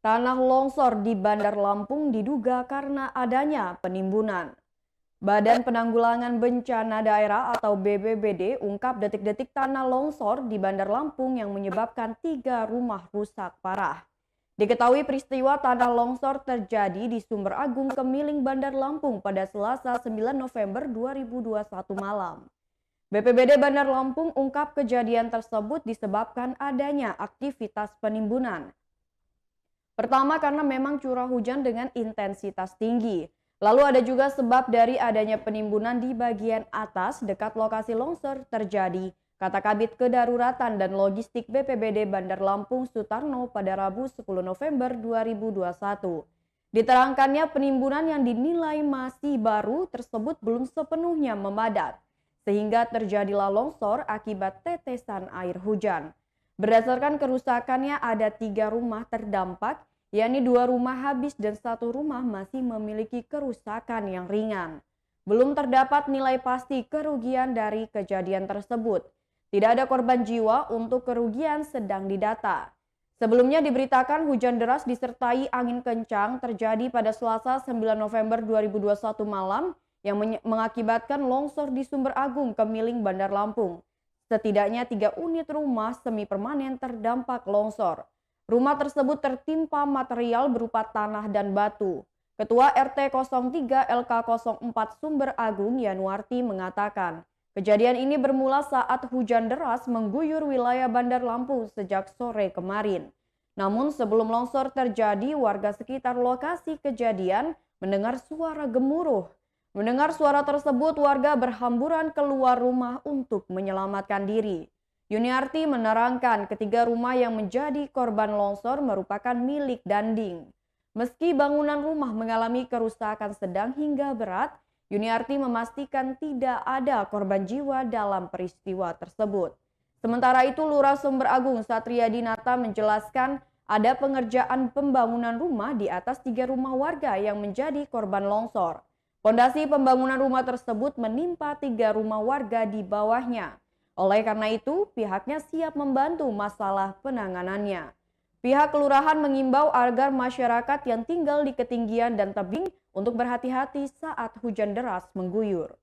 Tanah longsor di Bandar Lampung diduga karena adanya penimbunan. Badan Penanggulangan Bencana Daerah atau BPBD ungkap detik-detik tanah longsor di Bandar Lampung yang menyebabkan 3 rumah rusak parah. Diketahui peristiwa tanah longsor terjadi di Sumber Agung Kemiling Bandar Lampung pada Selasa 9 November 2021 malam. BPBD Bandar Lampung ungkap kejadian tersebut disebabkan adanya aktivitas penimbunan. Pertama karena memang curah hujan dengan intensitas tinggi. Lalu ada juga sebab dari adanya penimbunan di bagian atas dekat lokasi longsor terjadi, kata Kabid Kedaruratan dan Logistik BPBD Bandar Lampung Sutarno pada Rabu 10 November 2021. Diterangkannya penimbunan yang dinilai masih baru tersebut belum sepenuhnya memadat, sehingga terjadilah longsor akibat tetesan air hujan. Berdasarkan kerusakannya ada 3 rumah terdampak, yakni 2 rumah habis dan 1 rumah masih memiliki kerusakan yang ringan. Belum terdapat nilai pasti kerugian dari kejadian tersebut. Tidak ada korban jiwa untuk kerugian sedang didata. Sebelumnya diberitakan hujan deras disertai angin kencang terjadi pada Selasa 9 November 2021 malam yang mengakibatkan longsor di Sumber Agung Kemiling Bandar Lampung. Setidaknya 3 unit rumah semi permanen terdampak longsor. Rumah tersebut tertimpa material berupa tanah dan batu. Ketua RT 03 LK 04 Sumber Agung Yanuarti mengatakan, kejadian ini bermula saat hujan deras mengguyur wilayah Bandar Lampung sejak sore kemarin. Namun sebelum longsor terjadi, warga sekitar lokasi kejadian mendengar suara gemuruh. Mendengar suara tersebut, warga berhamburan keluar rumah untuk menyelamatkan diri. Yuniarti menerangkan ketiga rumah yang menjadi korban longsor merupakan milik Danding. Meski bangunan rumah mengalami kerusakan sedang hingga berat, Yuniarti memastikan tidak ada korban jiwa dalam peristiwa tersebut. Sementara itu, Lurah Sumber Agung Satria Dinata menjelaskan ada pengerjaan pembangunan rumah di atas 3 rumah warga yang menjadi korban longsor. Fondasi pembangunan rumah tersebut menimpa 3 rumah warga di bawahnya. Oleh karena itu, pihaknya siap membantu masalah penanganannya. Pihak kelurahan mengimbau agar masyarakat yang tinggal di ketinggian dan tebing untuk berhati-hati saat hujan deras mengguyur.